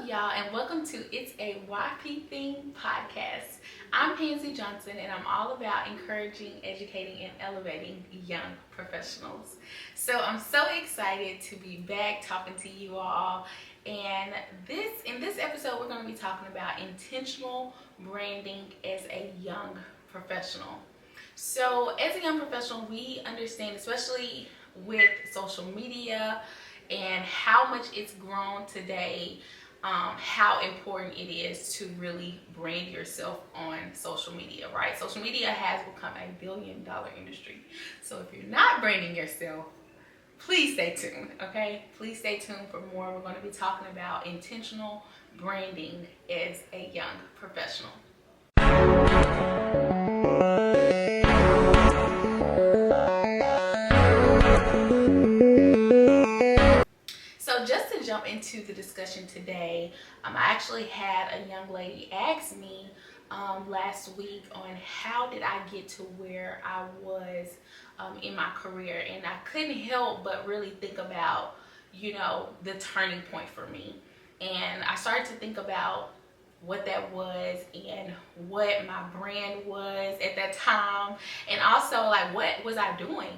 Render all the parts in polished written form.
y'all, and welcome to It's a YP Thing podcast. I'm Pansy Johnson, and I'm all about encouraging, educating, and elevating young professionals. So I'm so excited to be back talking to you all. And in this episode, we're going to be talking about intentional branding as a young professional. So as a young professional, we understand, especially with social media and how much it's grown today, how important it is to really brand yourself on social media, right? Social media has become a billion-dollar industry. So if you're not branding yourself, please stay tuned, okay? Please stay tuned for more. We're going to be talking about intentional branding as a young professional. So just to jump into the discussion today, I actually had a young lady ask me last week on how did I get to where I was in my career, and I couldn't help but really think about, the turning point for me. And I started to think about what that was and what my brand was at that time, and also like what was I doing.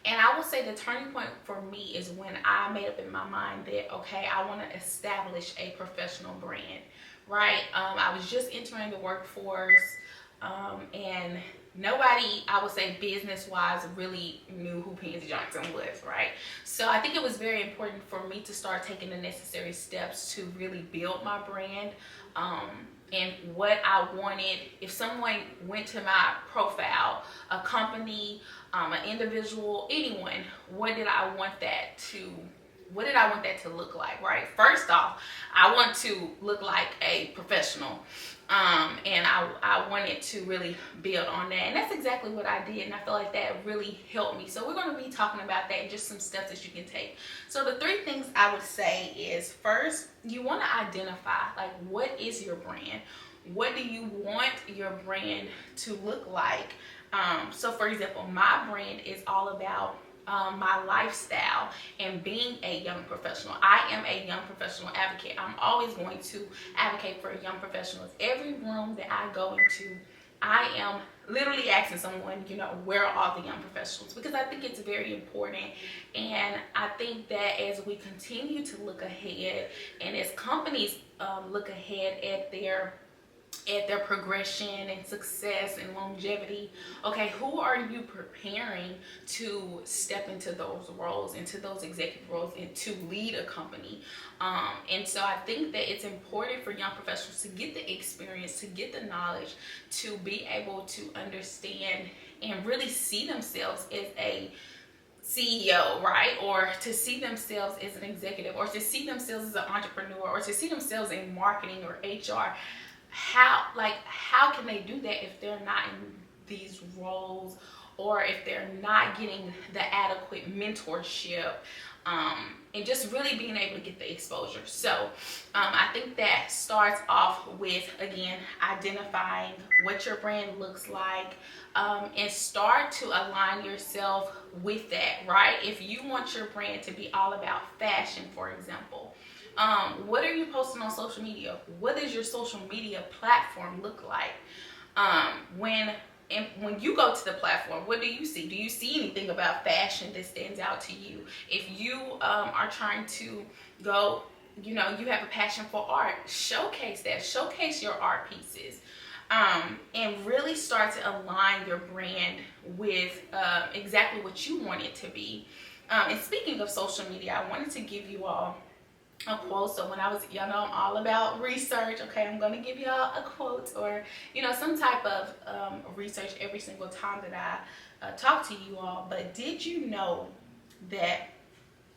And I will say the turning point for me is when I made up in my mind that okay, I want to establish a professional brand, right? I was just entering the workforce, and nobody, I would say business wise, really knew who Pansy Johnson was, right? So I think it was very important for me to start taking the necessary steps to really build my brand, and what I wanted. If someone went to my profile, a company, an individual, anyone, what did I want that to look like, right? First off, I want to look like a professional, and I wanted to really build on that, and that's exactly what I did, and I feel like that really helped me. So we're going to be talking about that and just some steps that you can take. So the three things I would say is, first, you want to identify, like, what is your brand? What do you want your brand to look like? So for example, my brand is all about my lifestyle and being a young professional. I am a young professional advocate. I'm always going to advocate for young professionals. Every room that I go into, I am literally asking someone, where are all the young professionals? Because I think it's very important. And I think that as we continue to look ahead, and as companies look ahead at their progression and success and longevity, okay, who are you preparing to step into those roles, into those executive roles, and to lead a company? And so I think that it's important for young professionals to get the experience, to get the knowledge, to be able to understand and really see themselves as a CEO, right? Or to see themselves as an executive, or to see themselves as an entrepreneur, or to see themselves in marketing or HR. How can they do that if they're not in these roles, or if they're not getting the adequate mentorship, and just really being able to get the exposure? So I think that starts off with, again, identifying what your brand looks like, and start to align yourself with that, right? If you want your brand to be all about fashion, for example, what are you posting on social media? What does your social media platform look like? When you go to the platform, what do you see? Do you see anything about fashion that stands out to you? If you are trying to go, you have a passion for art, showcase that. Showcase your art pieces. And really start to align your brand with exactly what you want it to be. And speaking of social media, I wanted to give you all a quote. So when I was, I'm all about research. Okay, I'm going to give y'all a quote, or some type of research every single time that I talk to you all. But did you know that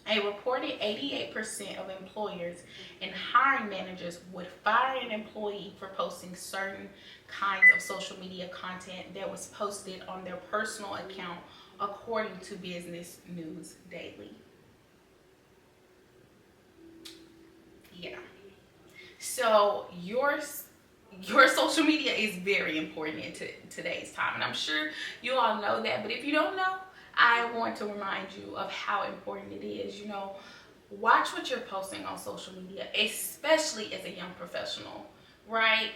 a reported 88% of employers and hiring managers would fire an employee for posting certain kinds of social media content that was posted on their personal account, according to Business News Daily? Yeah. So your social media is very important in today's time, and I'm sure you all know that. But if you don't know, I want to remind you of how important it is. watch what you're posting on social media, especially as a young professional, right?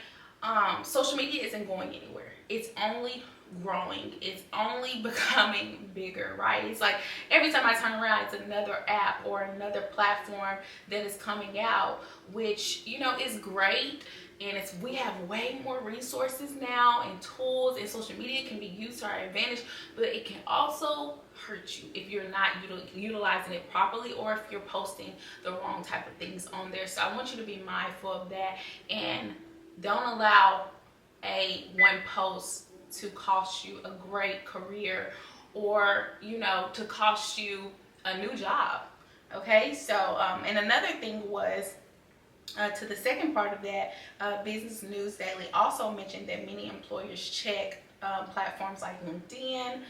Social media isn't going anywhere. It's only growing. It's only becoming bigger, right? It's like every time I turn around, it's another app or another platform that is coming out, which, is great. And we have way more resources now and tools, and social media can be used to our advantage, but it can also hurt you if you're not utilizing it properly, or if you're posting the wrong type of things on there. So I want you to be mindful of that, and don't allow a one post to cost you a great career, or to cost you a new job. Okay, so and another thing was, to the second part of that, Business News Daily also mentioned that many employers check platforms like LinkedIn,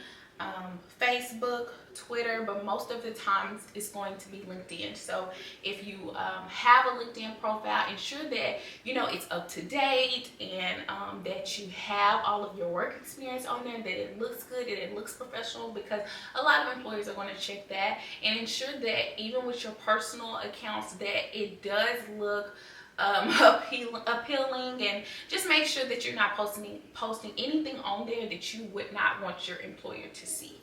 Facebook, Twitter, but most of the times it's going to be LinkedIn. So if you have a LinkedIn profile, ensure that it's up to date, and that you have all of your work experience on there, that it looks good, that it looks professional, because a lot of employers are going to check that. And ensure that even with your personal accounts, that it does look appealing, and just make sure that you're not posting anything on there that you would not want your employer to see.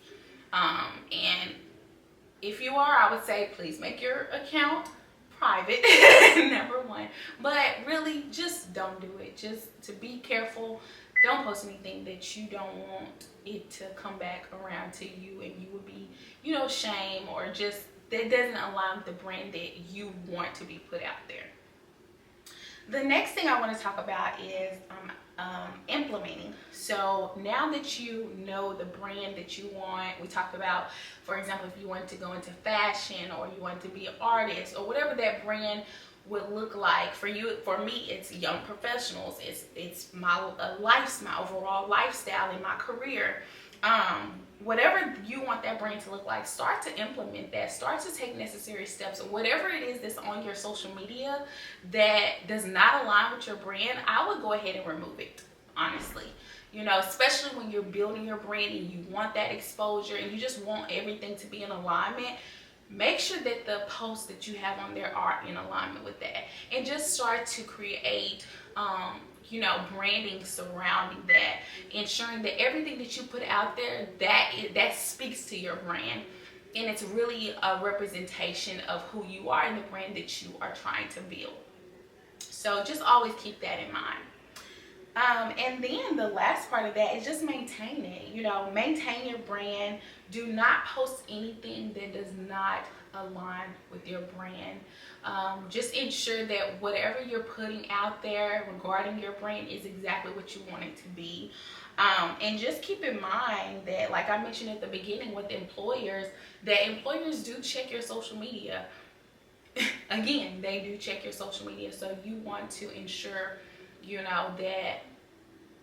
And if you are, I would say please make your account private, number one. But really, just don't do it. Just to be careful, don't post anything that you don't want it to come back around to you, and you would be, shame, or just that doesn't align with the brand that you want to be put out there. The next thing I want to talk about is implementing. So now that you know the brand that you want, we talked about, for example, if you want to go into fashion, or you want to be an artist, or whatever that brand would look like for you. For me, it's young professionals. It's my life, my overall lifestyle in my career. Whatever you want that brand to look like, start to implement that. Start to take necessary steps. Whatever it is that's on your social media that does not align with your brand, I would go ahead and remove it, honestly. Especially when you're building your brand and you want that exposure and you just want everything to be in alignment. Make sure that the posts that you have on there are in alignment with that, and just start to create branding surrounding that, ensuring that everything that you put out there, that speaks to your brand, and it's really a representation of who you are and the brand that you are trying to build. So just always keep that in mind. And then the last part of that is just maintain it. Maintain your brand. Do not post anything that does not align with your brand. Just ensure that whatever you're putting out there regarding your brand is exactly what you want it to be. And just keep in mind that, like I mentioned at the beginning with employers, that employers do check your social media. Again, they do check your social media. So you want to ensure that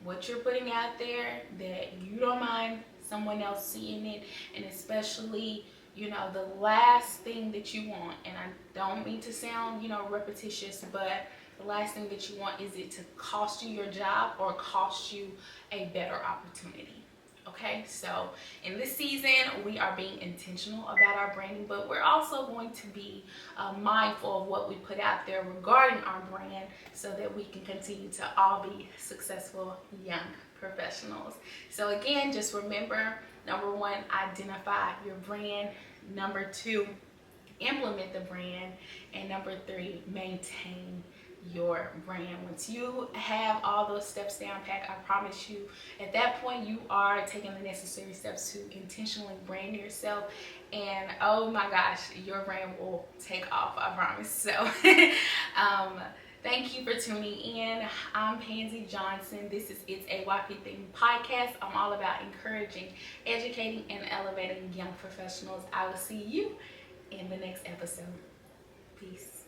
what you're putting out there, that you don't mind someone else seeing it. And especially, the last thing that you want, and I don't mean to sound, repetitious, but the last thing that you want is it to cost you your job or cost you a better opportunity. Okay, so in this season, we are being intentional about our branding, but we're also going to be mindful of what we put out there regarding our brand, so that we can continue to all be successful young professionals. So again, just remember, number one, identify your brand. Number two, implement the brand. And number three, maintain your brand. Once you have all those steps down pat, I promise you, at that point, you are taking the necessary steps to intentionally brand yourself, and oh my gosh, your brand will take off, I promise. So thank you for tuning in. I'm Pansy Johnson. This is It's a YP Thing podcast. I'm all about encouraging, educating, and elevating young professionals. I will see you in the next episode. Peace.